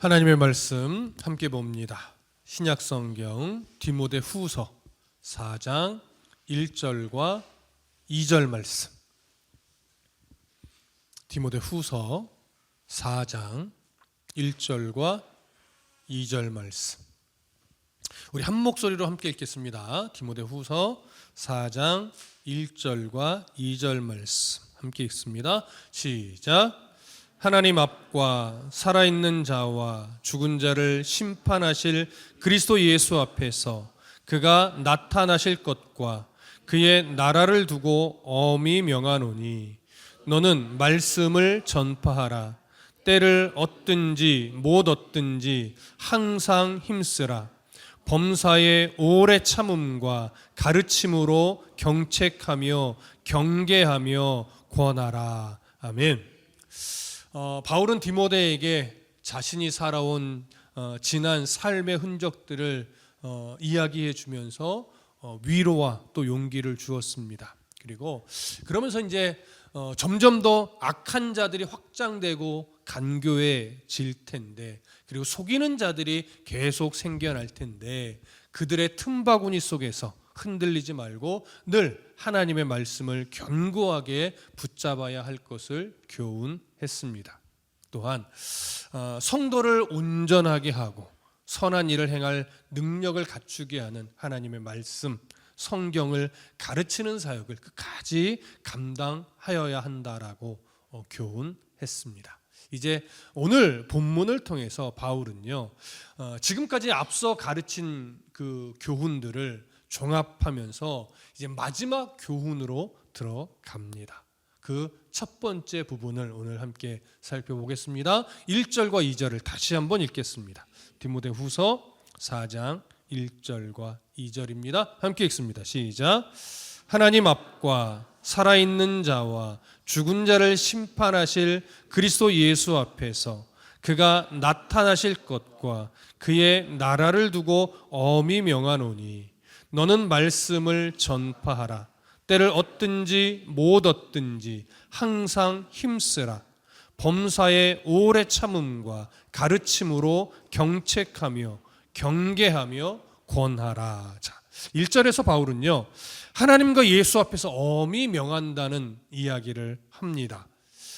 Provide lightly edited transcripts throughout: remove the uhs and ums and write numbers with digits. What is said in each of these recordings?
하나님의 말씀 함께 봅니다. 신약성경 디모데후서 4장 1절과 2절 말씀. 디모데후서 4장 1절과 2절 말씀. 우리 한 목소리로 함께 읽겠습니다. 디모데후서 4장 1절과 2절 말씀 함께 읽습니다. 시작. 하나님 앞과 살아있는 자와 죽은 자를 심판하실 그리스도 예수 앞에서 그가 나타나실 것과 그의 나라를 두고 엄히 명하노니 너는 말씀을 전파하라. 때를 얻든지 못 얻든지 항상 힘쓰라. 범사에 오래 참음과 가르침으로 경책하며 경계하며 권하라. 아멘. 바울은 디모데에게 자신이 살아온 지난 삶의 흔적들을 이야기해 주면서 위로와 또 용기를 주었습니다. 그리고 그러면서 이제 점점 더 악한 자들이 확장되고 간교해질 텐데, 그리고 속이는 자들이 계속 생겨날 텐데 그들의 틈바구니 속에서 흔들리지 말고 늘 하나님의 말씀을 견고하게 붙잡아야 할 것을 교훈했습니다. 또한 성도를 온전하게 하고 선한 일을 행할 능력을 갖추게 하는 하나님의 말씀, 성경을 가르치는 사역을 끝까지 감당하여야 한다라고 교훈했습니다. 이제 오늘 본문을 통해서 바울은요, 지금까지 앞서 가르친 그 교훈들을 종합하면서 이제 마지막 교훈으로 들어갑니다. 그 첫 번째 부분을 오늘 함께 살펴보겠습니다. 1절과 2절을 다시 한번 읽겠습니다. 디모데후서 4장 1절과 2절입니다. 함께 읽습니다. 시작. 하나님 앞과 살아있는 자와 죽은 자를 심판하실 그리스도 예수 앞에서 그가 나타나실 것과 그의 나라를 두고 엄히 명하노니 너는 말씀을 전파하라. 때를 얻든지 못 얻든지 항상 힘쓰라. 범사에 오래 참음과 가르침으로 경책하며 경계하며 권하라. 자, 1절에서 바울은요, 하나님과 예수 앞에서 엄히 명한다는 이야기를 합니다.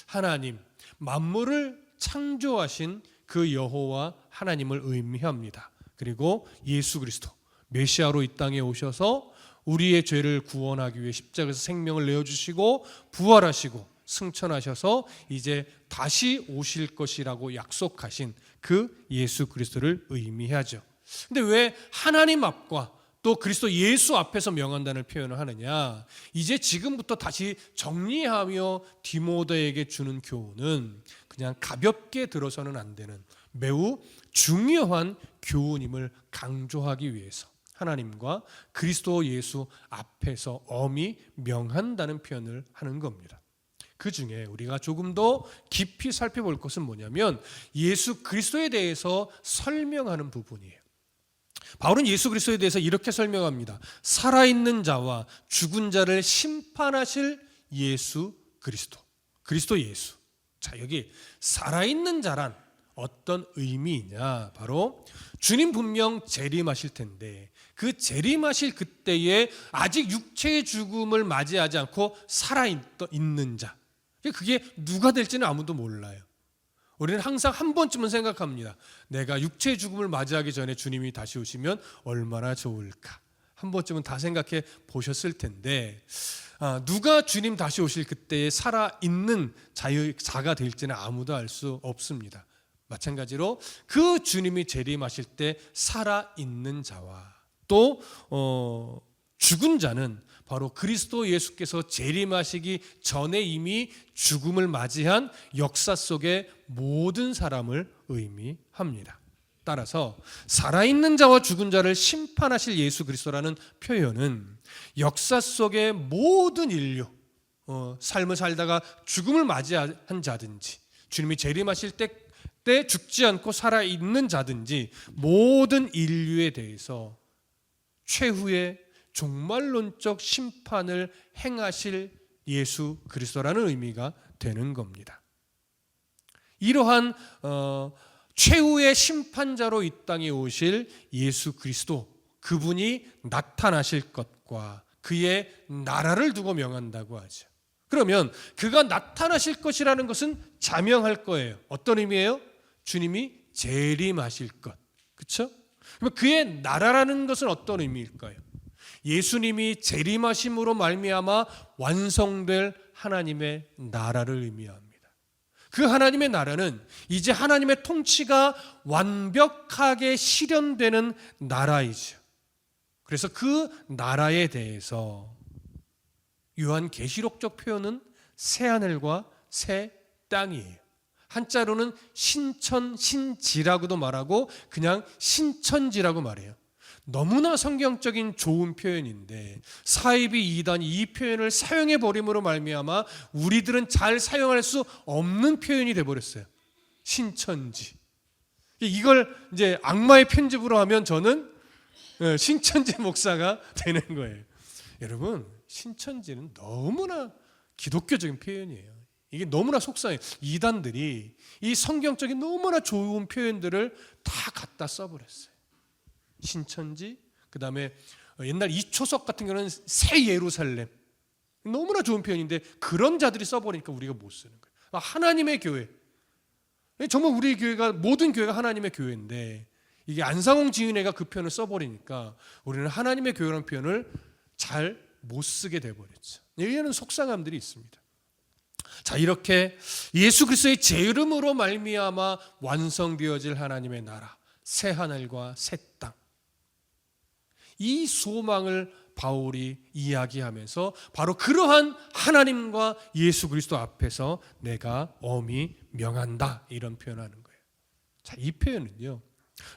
하나님, 만물을 창조하신 그 여호와 하나님을 의미합니다. 그리고 예수 그리스도 메시아로 이 땅에 오셔서 우리의 죄를 구원하기 위해 십자가에서 생명을 내어주시고 부활하시고 승천하셔서 이제 다시 오실 것이라고 약속하신 그 예수 그리스도를 의미하죠. 근데 왜 하나님 앞과 또 그리스도 예수 앞에서 명한다는 표현을 하느냐? 이제 지금부터 다시 정리하며 디모데에게 주는 교훈은 그냥 가볍게 들어서는 안 되는 매우 중요한 교훈임을 강조하기 위해서 하나님과 그리스도 예수 앞에서 엄히 명한다는 표현을 하는 겁니다. 그 중에 우리가 조금 더 깊이 살펴볼 것은 뭐냐면 예수 그리스도에 대해서 설명하는 부분이에요. 바울은 예수 그리스도에 대해서 이렇게 설명합니다. 살아있는 자와 죽은 자를 심판하실 예수 그리스도. 그리스도 예수. 자, 여기 살아있는 자란 어떤 의미이냐? 바로 주님 분명 재림하실 텐데 그 재림하실 그때에 아직 육체의 죽음을 맞이하지 않고 살아있는 자, 그게 누가 될지는 아무도 몰라요. 우리는 항상 한 번쯤은 생각합니다. 내가 육체의 죽음을 맞이하기 전에 주님이 다시 오시면 얼마나 좋을까. 한 번쯤은 다 생각해 보셨을 텐데 누가 주님 다시 오실 그때에 살아있는 자가 될지는 아무도 알 수 없습니다. 마찬가지로 그 주님이 재림하실 때 살아있는 자와 또 죽은 자는 바로 그리스도 예수께서 재림하시기 전에 이미 죽음을 맞이한 역사 속의 모든 사람을 의미합니다. 따라서 살아있는 자와 죽은 자를 심판하실 예수 그리스도라는 표현은 역사 속의 모든 인류, 삶을 살다가 죽음을 맞이한 자든지 주님이 재림하실 때 죽지 않고 살아있는 자든지 모든 인류에 대해서 최후의 종말론적 심판을 행하실 예수 그리스도라는 의미가 되는 겁니다. 이러한 최후의 심판자로 이 땅에 오실 예수 그리스도, 그분이 나타나실 것과 그의 나라를 두고 명한다고 하죠. 그러면 그가 나타나실 것이라는 것은 자명할 거예요. 어떤 의미예요? 주님이 재림하실 것. 그렇죠? 그럼 그의 나라라는 것은 어떤 의미일까요? 예수님이 재림하심으로 말미암아 완성될 하나님의 나라를 의미합니다. 그 하나님의 나라는 이제 하나님의 통치가 완벽하게 실현되는 나라이죠. 그래서 그 나라에 대해서 요한계시록적 표현은 새하늘과 새 땅이에요. 한자로는 신천, 신지라고도 말하고 그냥 신천지라고 말해요. 너무나 성경적인 좋은 표현인데 사이비 이단이 이 표현을 사용해 버림으로 말미암아 우리들은 잘 사용할 수 없는 표현이 돼 버렸어요. 신천지. 이걸 이제 악마의 편집으로 하면 저는 신천지 목사가 되는 거예요. 여러분, 신천지는 너무나 기독교적인 표현이에요. 이게 너무나 속상해요. 이단들이 이 성경적인 너무나 좋은 표현들을 다 갖다 써버렸어요. 신천지, 그 다음에 옛날 이초석 같은 경우는 새 예루살렘, 너무나 좋은 표현인데 그런 자들이 써버리니까 우리가 못 쓰는 거예요. 하나님의 교회, 정말 우리 교회가, 모든 교회가 하나님의 교회인데 이게 안상홍 지은혜가 그 표현을 써버리니까 우리는 하나님의 교회라는 표현을 잘 못 쓰게 돼버렸죠. 여기에는 속상함들이 있습니다. 자, 이렇게 예수 그리스도의 제 이름으로 말미암아 완성되어질 하나님의 나라, 새 하늘과 새 땅, 이 소망을 바울이 이야기하면서 바로 그러한 하나님과 예수 그리스도 앞에서 내가 엄히 명한다, 이런 표현하는 거예요. 자, 이 표현은요,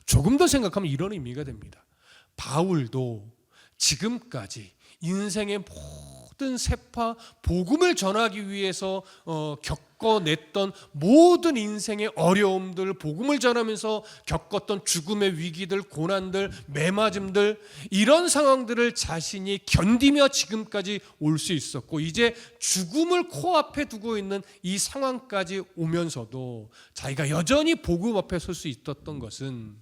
조금 더 생각하면 이런 의미가 됩니다. 바울도 지금까지 인생의 모든 세파 복음을 전하기 위해서 겪어냈던 모든 인생의 어려움들, 복음을 전하면서 겪었던 죽음의 위기들, 고난들, 매맞음들, 이런 상황들을 자신이 견디며 지금까지 올 수 있었고, 이제 죽음을 코앞에 두고 있는 이 상황까지 오면서도 자기가 여전히 복음 앞에 설 수 있었던 것은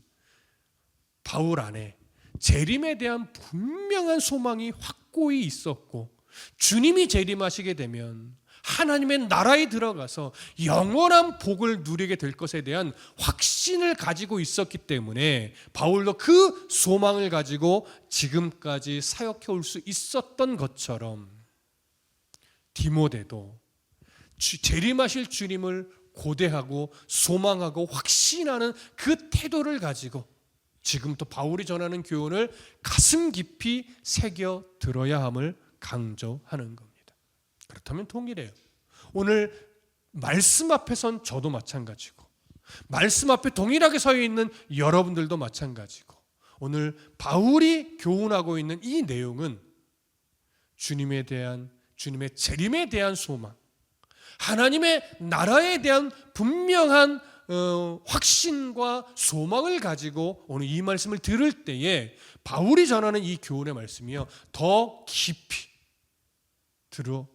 바울 안에 재림에 대한 분명한 소망이 확고히 있었고, 주님이 재림하시게 되면 하나님의 나라에 들어가서 영원한 복을 누리게 될 것에 대한 확신을 가지고 있었기 때문에 바울도 그 소망을 가지고 지금까지 사역해 올 수 있었던 것처럼 디모데도 재림하실 주님을 고대하고 소망하고 확신하는 그 태도를 가지고 지금부터 바울이 전하는 교훈을 가슴 깊이 새겨 들어야 함을 강조하는 겁니다. 그렇다면 동일해요. 오늘 말씀 앞에 선 저도 마찬가지고, 말씀 앞에 동일하게 서 있는 여러분들도 마찬가지고, 오늘 바울이 교훈하고 있는 이 내용은 주님에 대한, 주님의 재림에 대한 소망, 하나님의 나라에 대한 분명한 확신과 소망을 가지고 오늘 이 말씀을 들을 때에 바울이 전하는 이 교훈의 말씀이요, 더 깊이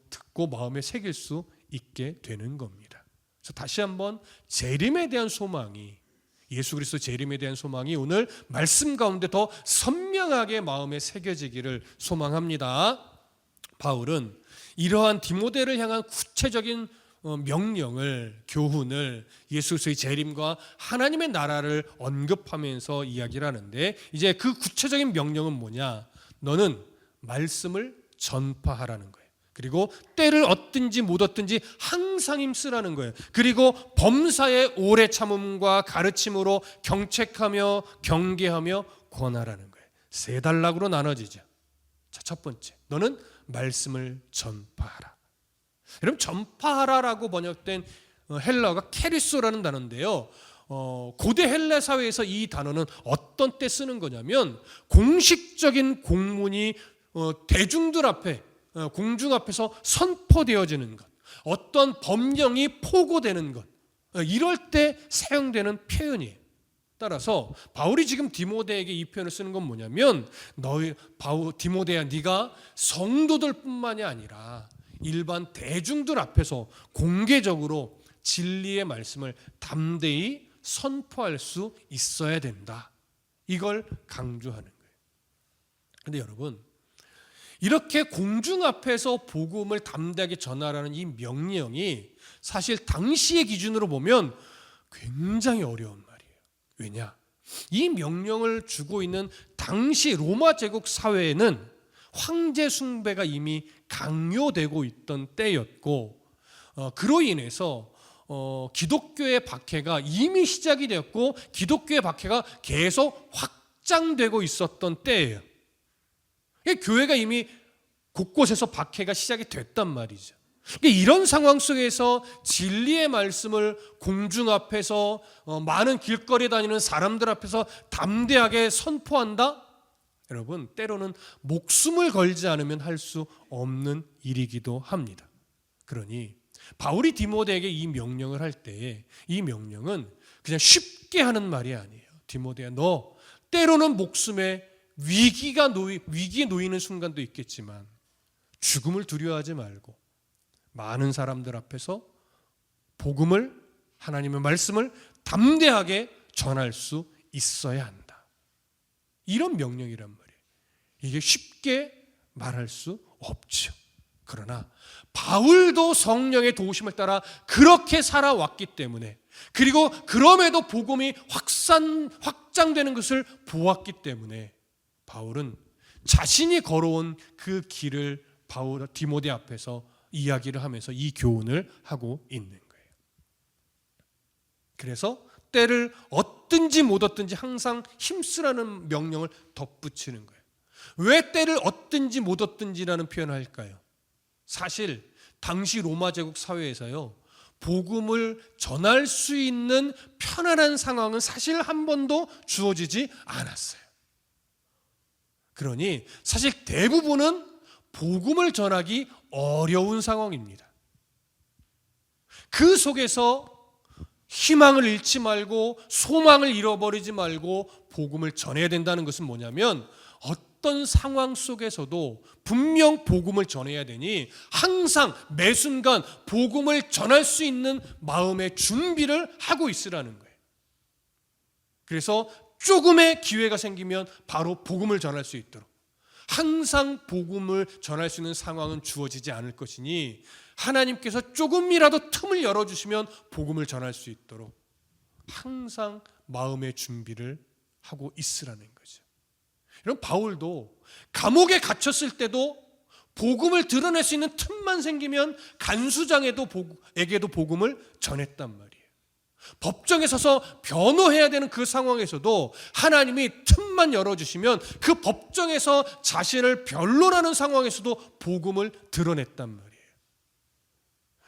듣고 마음에 새길 수 있게 되는 겁니다. 그래서 다시 한번 재림에 대한 소망이, 예수 그리스도 재림에 대한 소망이 오늘 말씀 가운데 더 선명하게 마음에 새겨지기를 소망합니다. 바울은 이러한 디모데를 향한 구체적인 명령을, 교훈을, 예수 그리스도의 재림과 하나님의 나라를 언급하면서 이야기를 하는데, 이제 그 구체적인 명령은 뭐냐? 너는 말씀을 전파하라는 거예요. 그리고 때를 얻든지 못 얻든지 항상 힘쓰라는 거예요. 그리고 범사의 오래 참음과 가르침으로 경책하며 경계하며 권하라는 거예요. 세 단락으로 나눠지죠. 자, 첫 번째, 너는 말씀을 전파하라. 여러분, 전파하라라고 번역된 헬라어가 케리소라는 단어인데요, 고대 헬라 사회에서 이 단어는 어떤 때 쓰는 거냐면, 공식적인 공문이 대중들 앞에, 공중 앞에서 선포되어지는 것, 어떤 법령이 포고되는 것, 이럴 때 사용되는 표현이에요. 따라서 바울이 지금 디모데에게 이 표현을 쓰는 건 뭐냐면, 디모데야, 네가 성도들 뿐만이 아니라 일반 대중들 앞에서 공개적으로 진리의 말씀을 담대히 선포할 수 있어야 된다. 이걸 강조하는 거예요. 그런데 여러분, 이렇게 공중 앞에서 복음을 담대하게 전하라는 이 명령이 사실 당시의 기준으로 보면 굉장히 어려운 말이에요. 왜냐? 이 명령을 주고 있는 당시 로마 제국 사회에는 황제 숭배가 이미 강요되고 있던 때였고, 그로 인해서 기독교의 박해가 이미 시작이 되었고 기독교의 박해가 계속 확장되고 있었던 때예요. 교회가 이미 곳곳에서 박해가 시작이 됐단 말이죠. 이런 상황 속에서 진리의 말씀을 공중 앞에서 많은 길거리에 다니는 사람들 앞에서 담대하게 선포한다? 여러분, 때로는 목숨을 걸지 않으면 할 수 없는 일이기도 합니다. 그러니 바울이 디모데에게 이 명령을 할 때에 이 명령은 그냥 쉽게 하는 말이 아니에요. 디모데야, 너 때로는 목숨에 위기에 놓이는 순간도 있겠지만 죽음을 두려워하지 말고 많은 사람들 앞에서 복음을, 하나님의 말씀을 담대하게 전할 수 있어야 한다. 이런 명령이란 말이에요. 이게 쉽게 말할 수 없죠. 그러나 바울도 성령의 도우심을 따라 그렇게 살아왔기 때문에, 그리고 그럼에도 복음이 확장되는 것을 보았기 때문에 바울은 자신이 걸어온 그 길을 디모데 앞에서 이야기를 하면서 이 교훈을 하고 있는 거예요. 그래서 때를 얻든지 못 얻든지 항상 힘쓰라는 명령을 덧붙이는 거예요. 왜 때를 얻든지 못 얻든지라는 표현을 할까요? 사실 당시 로마 제국 사회에서요, 복음을 전할 수 있는 편안한 상황은 사실 한 번도 주어지지 않았어요. 그러니 사실 대부분은 복음을 전하기 어려운 상황입니다. 그 속에서 희망을 잃지 말고 소망을 잃어버리지 말고 복음을 전해야 된다는 것은 뭐냐면, 어떤 상황 속에서도 분명 복음을 전해야 되니 항상 매 순간 복음을 전할 수 있는 마음의 준비를 하고 있으라는 거예요. 그래서 조금의 기회가 생기면 바로 복음을 전할 수 있도록, 항상 복음을 전할 수 있는 상황은 주어지지 않을 것이니 하나님께서 조금이라도 틈을 열어주시면 복음을 전할 수 있도록 항상 마음의 준비를 하고 있으라는 거죠. 여러분, 바울도 감옥에 갇혔을 때도 복음을 드러낼 수 있는 틈만 생기면 간수장에게도 복음을 전했단 말이에요. 법정에 서서 변호해야 되는 그 상황에서도 하나님이 틈만 열어주시면 그 법정에서 자신을 변론하는 상황에서도 복음을 드러냈단 말이에요.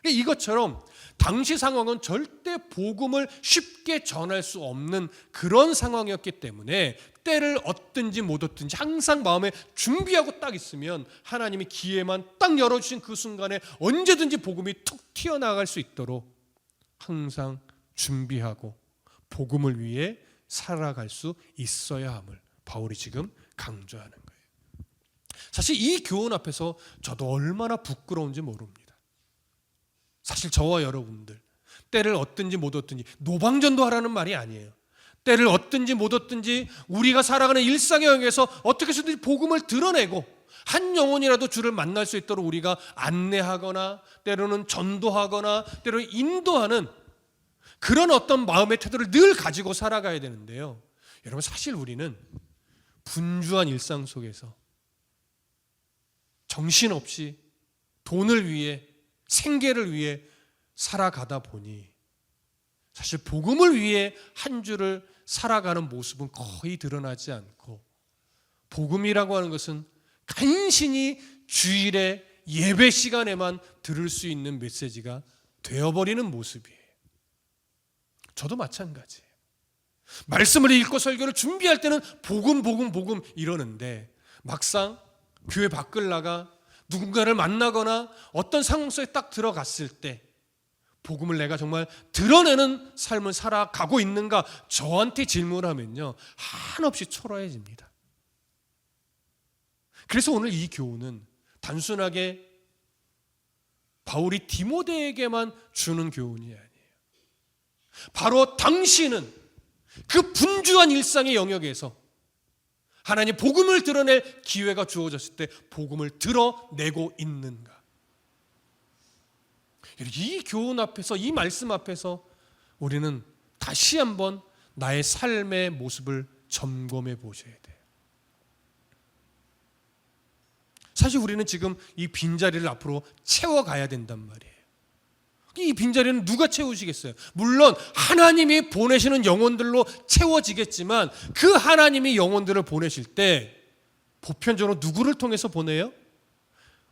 이것처럼 당시 상황은 절대 복음을 쉽게 전할 수 없는 그런 상황이었기 때문에 때를 얻든지 못 얻든지 항상 마음에 준비하고 딱 있으면 하나님이 기회만 딱 열어주신 그 순간에 언제든지 복음이 툭 튀어나갈 수 있도록 항상 준비하고 복음을 위해 살아갈 수 있어야 함을 바울이 지금 강조하는 거예요. 사실 이 교훈 앞에서 저도 얼마나 부끄러운지 모릅니다. 사실 저와 여러분들 때를 얻든지 못 얻든지 노방전도 하라는 말이 아니에요. 때를 얻든지 못 얻든지 우리가 살아가는 일상의 영역에서 어떻게 해서든지 복음을 드러내고 한 영혼이라도 주를 만날 수 있도록 우리가 안내하거나 때로는 전도하거나 때로는 인도하는 그런 어떤 마음의 태도를 늘 가지고 살아가야 되는데요. 여러분, 사실 우리는 분주한 일상 속에서 정신없이 돈을 위해, 생계를 위해 살아가다 보니 사실 복음을 위해 한 주를 살아가는 모습은 거의 드러나지 않고, 복음이라고 하는 것은 간신히 주일에 예배 시간에만 들을 수 있는 메시지가 되어버리는 모습이에요. 저도 마찬가지예요. 말씀을 읽고 설교를 준비할 때는 복음 이러는데 막상 교회 밖을 나가 누군가를 만나거나 어떤 상황 속에 딱 들어갔을 때 복음을 내가 정말 드러내는 삶을 살아가고 있는가 저한테 질문을 하면요, 한없이 초라해집니다. 그래서 오늘 이 교훈은 단순하게 바울이 디모데에게만 주는 교훈이 아니에요. 바로 당신은 그 분주한 일상의 영역에서 하나님 복음을 드러낼 기회가 주어졌을 때 복음을 드러내고 있는가? 이 교훈 앞에서, 이 말씀 앞에서 우리는 다시 한번 나의 삶의 모습을 점검해 보셔야 돼요. 사실 우리는 지금 이 빈자리를 앞으로 채워가야 된단 말이에요. 이 빈자리는 누가 채우시겠어요? 물론 하나님이 보내시는 영혼들로 채워지겠지만 그 하나님이 영혼들을 보내실 때 보편적으로 누구를 통해서 보내요?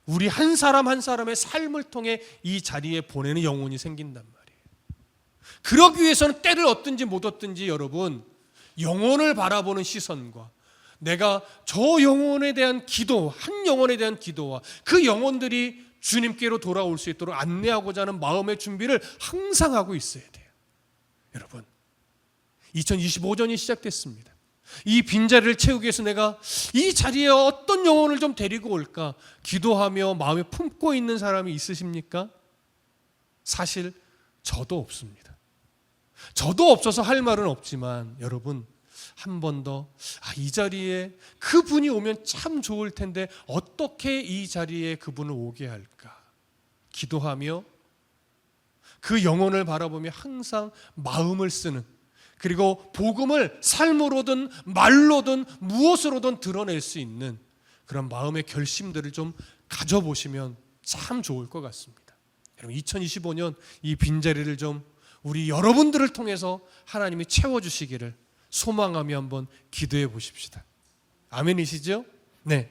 우리 한 사람 한 사람의 삶을 통해 이 자리에 보내는 영혼이 생긴단 말이에요. 그러기 위해서는 때를 얻든지 못 얻든지 여러분, 영혼을 바라보는 시선과 내가 저 영혼에 대한 기도, 한 영혼에 대한 기도와 그 영혼들이 주님께로 돌아올 수 있도록 안내하고자 하는 마음의 준비를 항상 하고 있어야 돼요. 여러분, 2025년이 시작됐습니다. 이 빈자리를 채우기 위해서 내가 이 자리에 어떤 영혼을 좀 데리고 올까 기도하며 마음에 품고 있는 사람이 있으십니까? 사실 저도 없습니다. 저도 없어서 할 말은 없지만 여러분, 한 번 더 이 자리에 그분이 오면 참 좋을 텐데 어떻게 이 자리에 그분을 오게 할까 기도하며 그 영혼을 바라보며 항상 마음을 쓰는, 그리고 복음을 삶으로든 말로든 무엇으로든 드러낼 수 있는 그런 마음의 결심들을 좀 가져보시면 참 좋을 것 같습니다. 여러분, 2025년 이 빈자리를 좀 우리 여러분들을 통해서 하나님이 채워주시기를 소망하며 한번 기도해 보십시다. 아멘이시죠? 네.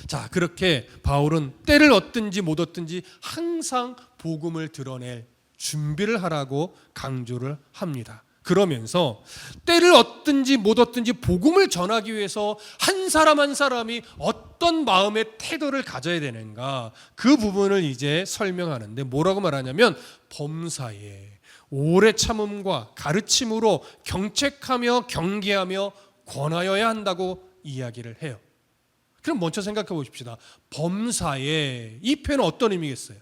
자, 그렇게 바울은 때를 얻든지 못 얻든지 항상 복음을 드러낼 준비를 하라고 강조를 합니다. 그러면서 때를 얻든지 못 얻든지 복음을 전하기 위해서 한 사람 한 사람이 어떤 마음의 태도를 가져야 되는가, 그 부분을 이제 설명하는데 뭐라고 말하냐면 범사에 오래 참음과 가르침으로 경책하며 경계하며 권하여야 한다고 이야기를 해요. 그럼 먼저 생각해 보십시다. 범사에, 이 표현은 어떤 의미겠어요?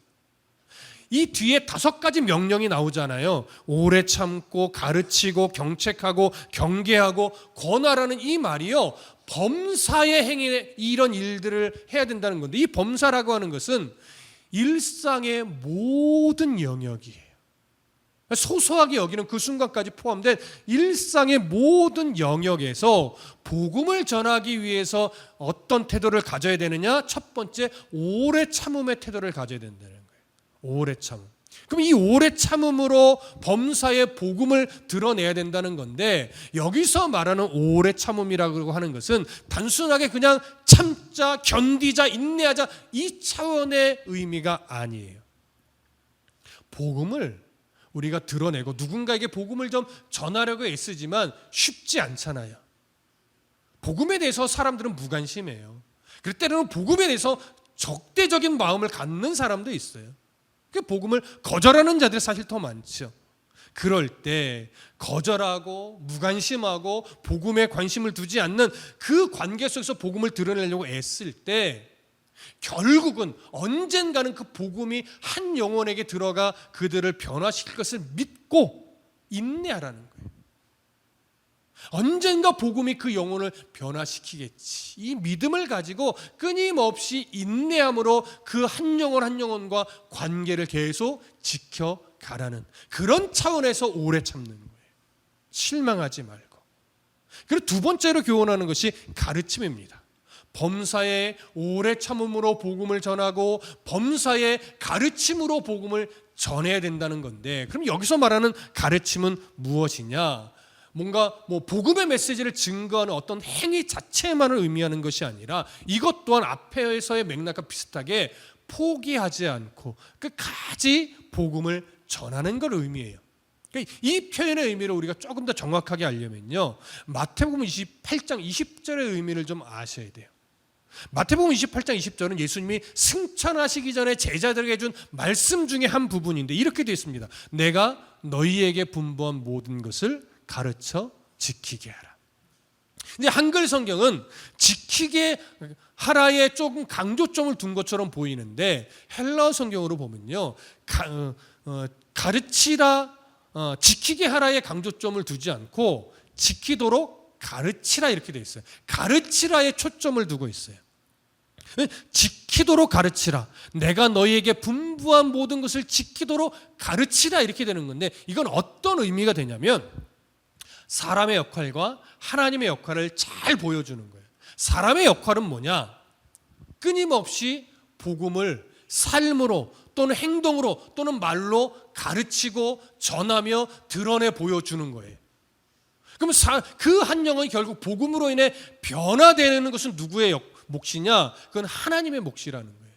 이 뒤에 5가지 명령이 나오잖아요. 오래 참고 가르치고 경책하고 경계하고 권하라는 이 말이요, 범사의 행위, 이런 일들을 해야 된다는 건데, 이 범사라고 하는 것은 일상의 모든 영역이에요. 소소하게 여기는 그 순간까지 포함된 일상의 모든 영역에서 복음을 전하기 위해서 어떤 태도를 가져야 되느냐? 첫 번째, 오래 참음의 태도를 가져야 된다는 거예요. 오래 참음. 그럼 이 오래 참음으로 범사의 복음을 드러내야 된다는 건데, 여기서 말하는 오래 참음이라고 하는 것은 단순하게 그냥 참자, 견디자, 인내하자 이 차원의 의미가 아니에요. 복음을 우리가 드러내고 누군가에게 복음을 좀 전하려고 애쓰지만 쉽지 않잖아요. 복음에 대해서 사람들은 무관심해요. 그럴 때는 복음에 대해서 적대적인 마음을 갖는 사람도 있어요. 그 복음을 거절하는 자들이 사실 더 많죠. 그럴 때 거절하고 무관심하고 복음에 관심을 두지 않는 그 관계 속에서 복음을 드러내려고 애쓸 때 결국은 언젠가는 그 복음이 한 영혼에게 들어가 그들을 변화시킬 것을 믿고 인내하라는 거예요. 언젠가 복음이 그 영혼을 변화시키겠지. 이 믿음을 가지고 끊임없이 인내함으로 그 한 영혼 한 영혼과 관계를 계속 지켜가라는 그런 차원에서 오래 참는 거예요. 실망하지 말고. 그리고 두 번째로 교훈하는 것이 가르침입니다. 범사에 오래 참음으로 복음을 전하고 범사에 가르침으로 복음을 전해야 된다는 건데, 그럼 여기서 말하는 가르침은 무엇이냐? 뭔가 복음의 메시지를 증거하는 어떤 행위 자체만을 의미하는 것이 아니라 이것 또한 앞에서의 맥락과 비슷하게 포기하지 않고 끝까지 복음을 전하는 걸 의미해요. 이 표현의 의미를 우리가 조금 더 정확하게 알려면요, 마태복음 28장 20절의 의미를 좀 아셔야 돼요. 마태복음 28장 20절은 예수님이 승천하시기 전에 제자들에게 준 말씀 중에 한 부분인데 이렇게 되어 있습니다. 내가 너희에게 분부한 모든 것을 가르쳐 지키게 하라. 근데 한글 성경은 지키게 하라에 조금 강조점을 둔 것처럼 보이는데 헬라어 성경으로 보면요, 가르치라 지키게 하라의 강조점을 두지 않고 지키도록 가르치라 이렇게 돼 있어요. 가르치라에 초점을 두고 있어요. 지키도록 가르치라. 내가 너희에게 분부한 모든 것을 지키도록 가르치라 이렇게 되는 건데, 이건 어떤 의미가 되냐면 사람의 역할과 하나님의 역할을 잘 보여주는 거예요. 사람의 역할은 뭐냐? 끊임없이 복음을 삶으로 또는 행동으로 또는 말로 가르치고 전하며 드러내 보여주는 거예요. 그럼 그 한 영혼이 결국 복음으로 인해 변화되는 것은 누구의 몫이냐? 그건 하나님의 몫이라는 거예요.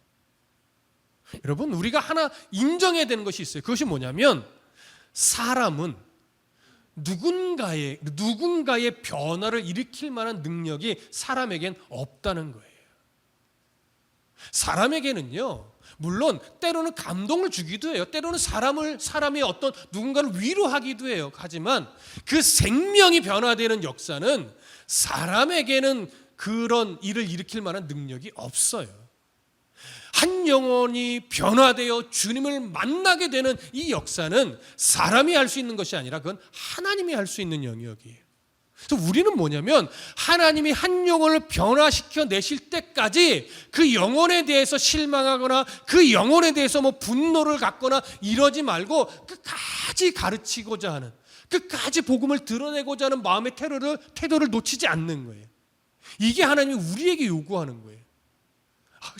여러분, 우리가 하나 인정해야 되는 것이 있어요. 그것이 뭐냐면 사람은 누군가의 변화를 일으킬 만한 능력이 사람에겐 없다는 거예요. 사람에게는요, 물론 때로는 감동을 주기도 해요. 때로는 사람이 어떤 누군가를 위로하기도 해요. 하지만 그 생명이 변화되는 역사는 사람에게는 그런 일을 일으킬 만한 능력이 없어요. 한 영혼이 변화되어 주님을 만나게 되는 이 역사는 사람이 할 수 있는 것이 아니라 그건 하나님이 할 수 있는 영역이에요. 그래서 우리는 뭐냐면 하나님이 한 영혼을 변화시켜 내실 때까지 그 영혼에 대해서 실망하거나 그 영혼에 대해서 분노를 갖거나 이러지 말고 끝까지 가르치고자 하는, 끝까지 복음을 드러내고자 하는 마음의 태도를 놓치지 않는 거예요. 이게 하나님이 우리에게 요구하는 거예요.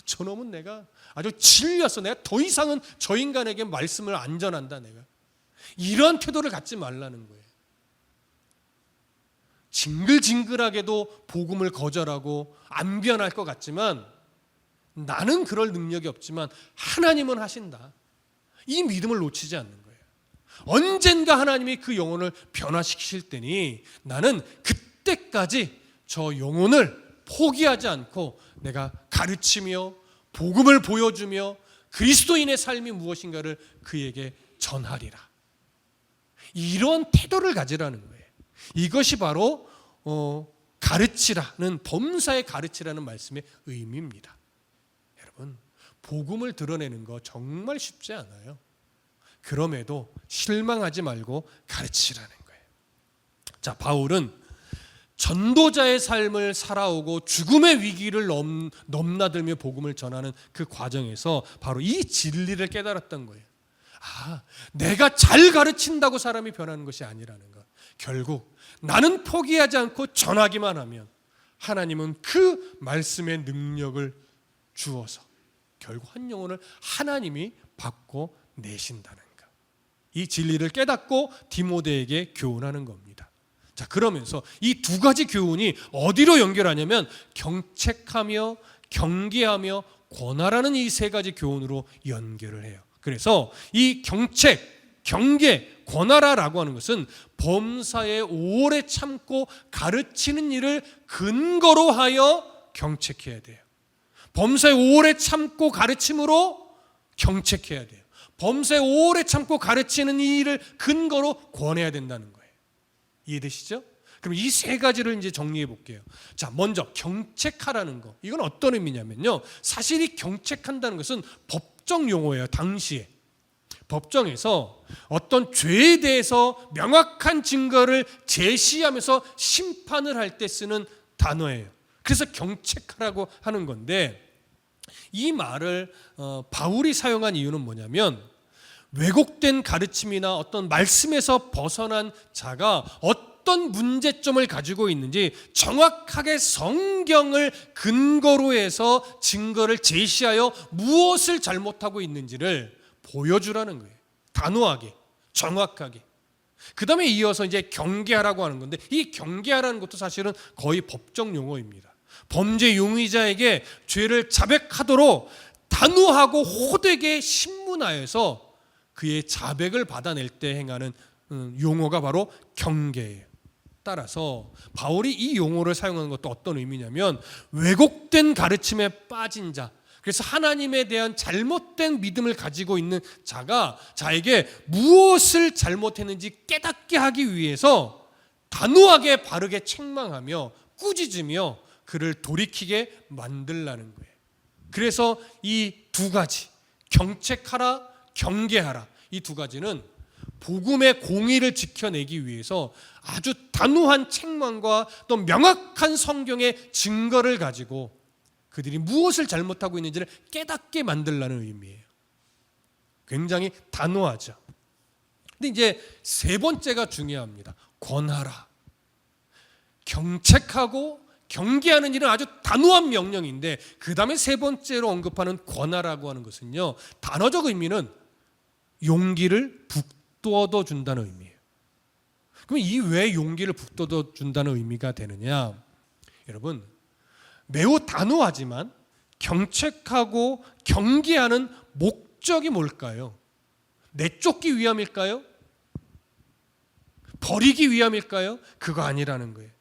저놈은 내가 아주 질렸어. 내가 더 이상은 저 인간에게 말씀을 안 전한다. 내가 이런 태도를 갖지 말라는 거예요. 징글징글하게도 복음을 거절하고 안 변할 것 같지만 나는 그럴 능력이 없지만 하나님은 하신다. 이 믿음을 놓치지 않는 거예요. 언젠가 하나님이 그 영혼을 변화시키실 때니 나는 그때까지 저 영혼을 포기하지 않고 내가 가르치며 복음을 보여주며 그리스도인의 삶이 무엇인가를 그에게 전하리라. 이런 태도를 가지라는 거예요. 이것이 바로 가르치라는, 범사에 가르치라는 말씀의 의미입니다. 여러분, 복음을 드러내는 거 정말 쉽지 않아요. 그럼에도 실망하지 말고 가르치라는 거예요. 자, 바울은 전도자의 삶을 살아오고 죽음의 위기를 넘나들며 복음을 전하는 그 과정에서 바로 이 진리를 깨달았던 거예요. 내가 잘 가르친다고 사람이 변하는 것이 아니라는 것. 결국 나는 포기하지 않고 전하기만 하면 하나님은 그 말씀의 능력을 주어서 결국 한 영혼을 하나님이 받고 내신다는 것. 이 진리를 깨닫고 디모데에게 교훈하는 겁니다. 자, 그러면서 이 두 가지 교훈이 어디로 연결하냐면 경책하며 경계하며 권하라는 이 세 가지 교훈으로 연결을 해요. 그래서 이 경책, 경계, 권하라라고 하는 것은 범사에 오래 참고 가르치는 일을 근거로 하여 경책해야 돼요. 범사에 오래 참고 가르침으로 경책해야 돼요. 범사에 오래 참고 가르치는 이 일을 근거로 권해야 된다는 거예요. 이해되시죠? 그럼 이 세 가지를 이제 정리해 볼게요. 자, 먼저 경책하라는 거. 이건 어떤 의미냐면요. 사실 이 경책한다는 것은 법정 용어예요. 당시에. 법정에서 어떤 죄에 대해서 명확한 증거를 제시하면서 심판을 할 때 쓰는 단어예요. 그래서 경책하라고 하는 건데, 이 말을 바울이 사용한 이유는 뭐냐면 왜곡된 가르침이나 어떤 말씀에서 벗어난 자가 어떤 문제점을 가지고 있는지 정확하게 성경을 근거로 해서 증거를 제시하여 무엇을 잘못하고 있는지를 보여주라는 거예요. 단호하게, 정확하게. 그 다음에 이어서 이제 경계하라고 하는 건데, 이 경계하라는 것도 사실은 거의 법정 용어입니다. 범죄 용의자에게 죄를 자백하도록 단호하고 호되게 신문하여서 그의 자백을 받아낼 때 행하는 용어가 바로 경계예요. 따라서 바울이 이 용어를 사용하는 것도 어떤 의미냐면 왜곡된 가르침에 빠진 자, 그래서 하나님에 대한 잘못된 믿음을 가지고 있는 자에게 무엇을 잘못했는지 깨닫게 하기 위해서 단호하게 바르게 책망하며 꾸짖으며 그를 돌이키게 만들라는 거예요. 그래서 이 두 가지, 경책하라, 경계하라, 이 두 가지는 복음의 공의를 지켜내기 위해서 아주 단호한 책망과 또 명확한 성경의 증거를 가지고 그들이 무엇을 잘못하고 있는지를 깨닫게 만들라는 의미예요. 굉장히 단호하죠. 근데 이제 세 번째가 중요합니다. 권하라. 경책하고 경계하는 일은 아주 단호한 명령인데 그 다음에 세 번째로 언급하는 권하라고 하는 것은요, 단어적 의미는 용기를 북돋워 준다는 의미예요. 그럼 이 왜 용기를 북돋워 준다는 의미가 되느냐? 여러분, 매우 단호하지만 경책하고 경계하는 목적이 뭘까요? 내쫓기 위함일까요? 버리기 위함일까요? 그거 아니라는 거예요.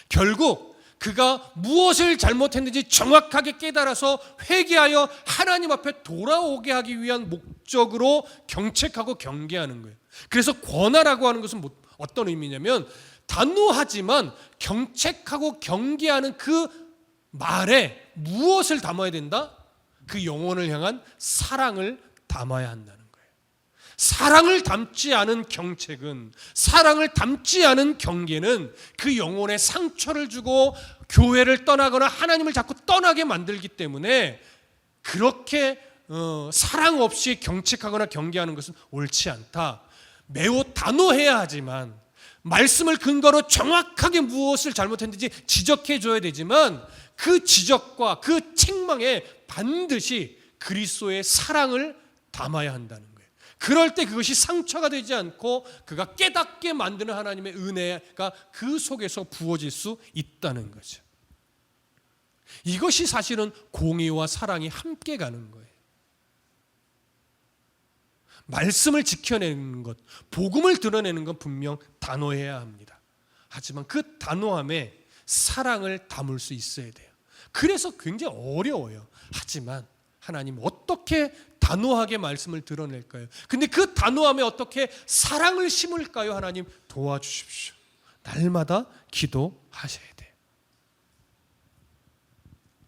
결국 그가 무엇을 잘못했는지 정확하게 깨달아서 회개하여 하나님 앞에 돌아오게 하기 위한 목적으로 경책하고 경계하는 거예요. 그래서 권하라고 하는 것은 어떤 의미냐면 단호하지만 경책하고 경계하는 그 말에 무엇을 담아야 된다? 그 영혼을 향한 사랑을 담아야 한다는 거예요. 사랑을 담지 않은 경책은, 사랑을 담지 않은 경계는 그 영혼에 상처를 주고 교회를 떠나거나 하나님을 자꾸 떠나게 만들기 때문에 그렇게 사랑 없이 경책하거나 경계하는 것은 옳지 않다. 매우 단호해야 하지만 말씀을 근거로 정확하게 무엇을 잘못했는지 지적해 줘야 되지만 그 지적과 그 책망에 반드시 그리스도의 사랑을 담아야 한다는 거예요. 그럴 때 그것이 상처가 되지 않고 그가 깨닫게 만드는 하나님의 은혜가 그 속에서 부어질 수 있다는 거죠. 이것이 사실은 공의와 사랑이 함께 가는 거예요. 말씀을 지켜내는 것, 복음을 드러내는 건 분명 단호해야 합니다. 하지만 그 단호함에 사랑을 담을 수 있어야 돼요. 그래서 굉장히 어려워요. 하지만 하나님 어떻게 단호하게 말씀을 드러낼까요? 근데 그 단호함에 어떻게 사랑을 심을까요? 하나님 도와주십시오. 날마다 기도하셔야 돼요.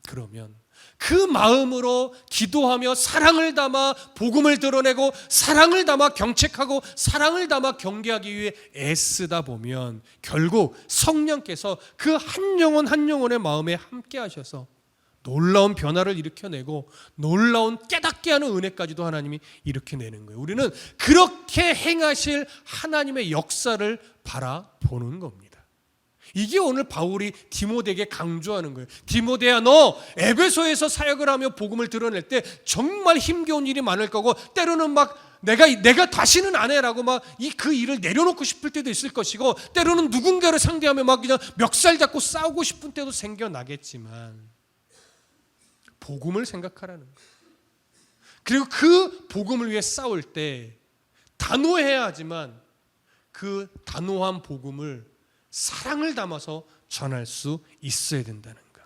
그러면 그 마음으로 기도하며 사랑을 담아 복음을 드러내고 사랑을 담아 경책하고 사랑을 담아 경계하기 위해 애쓰다 보면 결국 성령께서 그 한 영혼 한 영혼의 마음에 함께 하셔서 놀라운 변화를 일으켜내고 놀라운 깨닫게 하는 은혜까지도 하나님이 일으켜내는 거예요. 우리는 그렇게 행하실 하나님의 역사를 바라보는 겁니다. 이게 오늘 바울이 디모데에게 강조하는 거예요. 디모데야, 너 에베소에서 사역을 하며 복음을 드러낼 때 정말 힘겨운 일이 많을 거고 때로는 막 내가 다시는 안 해라고 막 그 일을 내려놓고 싶을 때도 있을 것이고 때로는 누군가를 상대하며 막 그냥 멱살 잡고 싸우고 싶은 때도 생겨나겠지만 복음을 생각하라는 거예요. 그리고 그 복음을 위해 싸울 때 단호해야 하지만 그 단호한 복음을 사랑을 담아서 전할 수 있어야 된다는 것.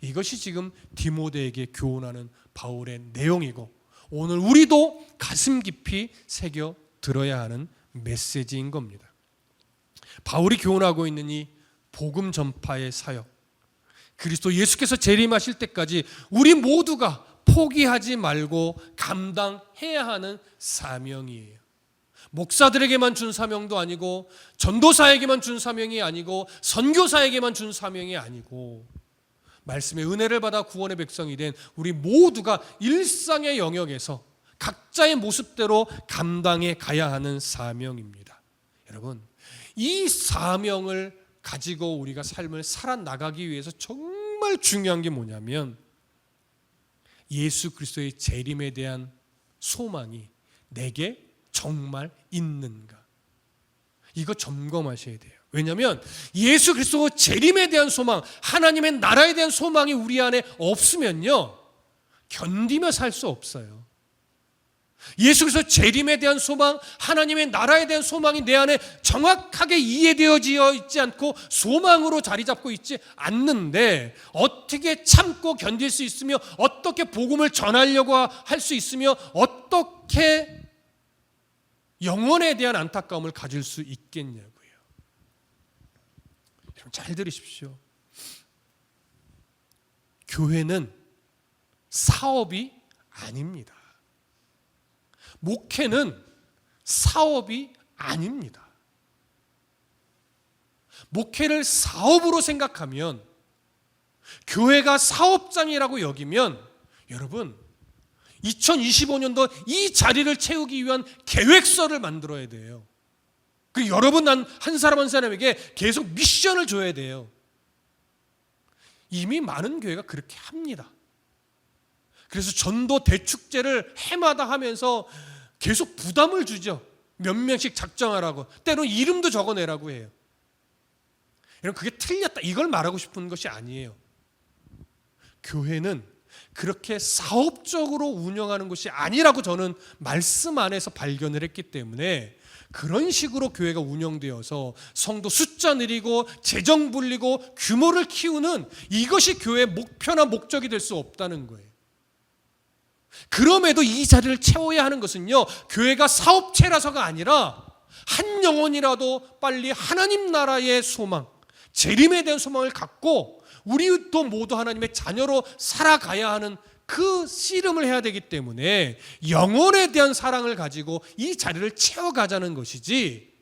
이것이 지금 디모데에게 교훈하는 바울의 내용이고 오늘 우리도 가슴 깊이 새겨 들어야 하는 메시지인 겁니다. 바울이 교훈하고 있는 이 복음 전파의 사역, 그리스도 예수께서 재림하실 때까지 우리 모두가 포기하지 말고 감당해야 하는 사명이에요. 목사들에게만 준 사명도 아니고 전도사에게만 준 사명이 아니고 선교사에게만 준 사명이 아니고 말씀의 은혜를 받아 구원의 백성이 된 우리 모두가 일상의 영역에서 각자의 모습대로 감당해 가야 하는 사명입니다. 여러분, 이 사명을 가지고 우리가 삶을 살아나가기 위해서 정말 중요한 게 뭐냐면 예수 그리스도의 재림에 대한 소망이 내게 정말 있는가? 이거 점검하셔야 돼요. 왜냐하면 예수 그리스도 재림에 대한 소망, 하나님의 나라에 대한 소망이 우리 안에 없으면요 견디며 살 수 없어요. 예수 그리스도 재림에 대한 소망, 하나님의 나라에 대한 소망이 내 안에 정확하게 이해되어져 있지 않고 소망으로 자리 잡고 있지 않는데 어떻게 참고 견딜 수 있으며 어떻게 복음을 전하려고 할 수 있으며 어떻게 영혼에 대한 안타까움을 가질 수 있겠냐고요. 여러분 잘 들으십시오. 교회는 사업이 아닙니다. 목회는 사업이 아닙니다. 목회를 사업으로 생각하면, 교회가 사업장이라고 여기면, 여러분 2025년도 이 자리를 채우기 위한 계획서를 만들어야 돼요. 그리고 여러분, 난 한 사람 한 사람에게 계속 미션을 줘야 돼요. 이미 많은 교회가 그렇게 합니다. 그래서 전도 대축제를 해마다 하면서 계속 부담을 주죠. 몇 명씩 작정하라고, 때로는 이름도 적어내라고 해요. 여러분, 그게 틀렸다, 이걸 말하고 싶은 것이 아니에요. 교회는 그렇게 사업적으로 운영하는 것이 아니라고 저는 말씀 안에서 발견을 했기 때문에, 그런 식으로 교회가 운영되어서 성도 숫자 늘리고 재정 불리고 규모를 키우는 이것이 교회의 목표나 목적이 될 수 없다는 거예요. 그럼에도 이 자리를 채워야 하는 것은요, 교회가 사업체라서가 아니라 한 영혼이라도 빨리 하나님 나라의 소망, 재림에 대한 소망을 갖고 우리도 모두 하나님의 자녀로 살아가야 하는 그 씨름을 해야 되기 때문에 영혼에 대한 사랑을 가지고 이 자리를 채워가자는 것이지.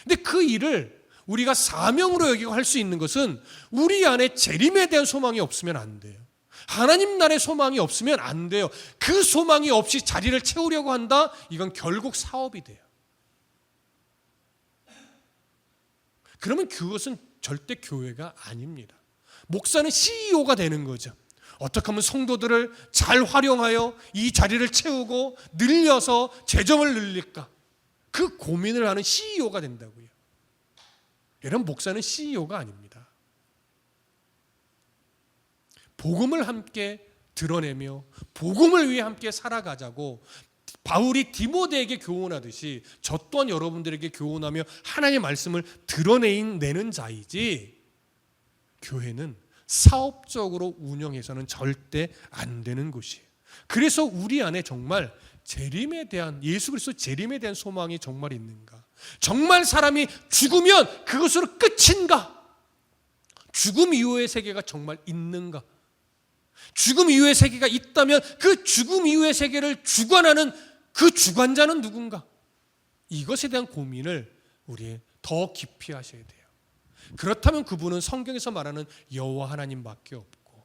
근데 그 일을 우리가 사명으로 여기고 할 수 있는 것은 우리 안에 재림에 대한 소망이 없으면 안 돼요. 하나님 나라의 소망이 없으면 안 돼요. 그 소망이 없이 자리를 채우려고 한다? 이건 결국 사업이 돼요. 그러면 그것은 절대 교회가 아닙니다. 목사는 CEO가 되는 거죠. 어떻게 하면 성도들을 잘 활용하여 이 자리를 채우고 늘려서 재정을 늘릴까? 그 고민을 하는 CEO가 된다고요. 여러분, 목사는 CEO가 아닙니다. 복음을 함께 드러내며 복음을 위해 함께 살아가자고 바울이 디모데에게 교훈하듯이 저 또한 여러분들에게 교훈하며 하나님의 말씀을 드러내는 자이지, 교회는 사업적으로 운영해서는 절대 안 되는 곳이에요. 그래서 우리 안에 정말 재림에 대한, 예수 그리스도 재림에 대한 소망이 정말 있는가? 정말 사람이 죽으면 그것으로 끝인가? 죽음 이후의 세계가 정말 있는가? 죽음 이후의 세계가 있다면 그 죽음 이후의 세계를 주관하는 그 주관자는 누군가? 이것에 대한 고민을 우리 더 깊이 하셔야 돼요. 그렇다면 그분은 성경에서 말하는 여호와 하나님밖에 없고,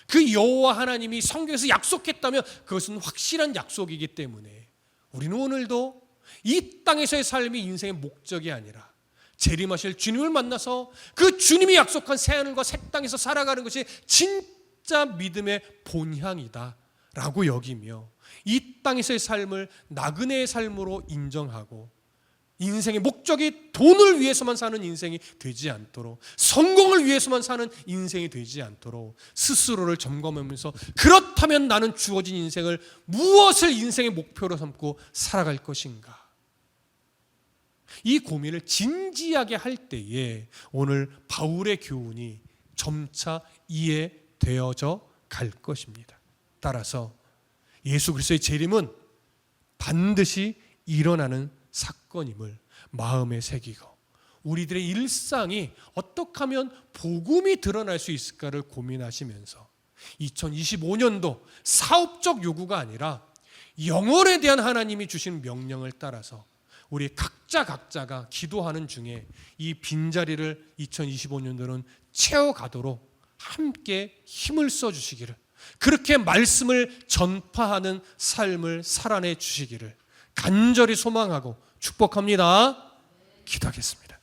그 여호와 하나님이 성경에서 약속했다면 그것은 확실한 약속이기 때문에 우리는 오늘도 이 땅에서의 삶이 인생의 목적이 아니라 재림하실 주님을 만나서 그 주님이 약속한 새하늘과 새 땅에서 살아가는 것이 진짜 믿음의 본향이다 라고 여기며, 이 땅에서의 삶을 나그네의 삶으로 인정하고 인생의 목적이 돈을 위해서만 사는 인생이 되지 않도록, 성공을 위해서만 사는 인생이 되지 않도록 스스로를 점검하면서, 그렇다면 나는 주어진 인생을 무엇을 인생의 목표로 삼고 살아갈 것인가? 이 고민을 진지하게 할 때에 오늘 바울의 교훈이 점차 이해되어져 갈 것입니다. 따라서 예수 그리스도의 재림은 반드시 일어나는 사건임을 마음에 새기고, 우리들의 일상이 어떻게 하면 복음이 드러날 수 있을까를 고민하시면서 2025년도 사업적 요구가 아니라 영혼에 대한 하나님이 주신 명령을 따라서 우리 각자가 기도하는 중에 이 빈자리를 2025년도는 채워가도록 함께 힘을 써주시기를, 그렇게 말씀을 전파하는 삶을 살아내 주시기를 간절히 소망하고 축복합니다. 기도하겠습니다.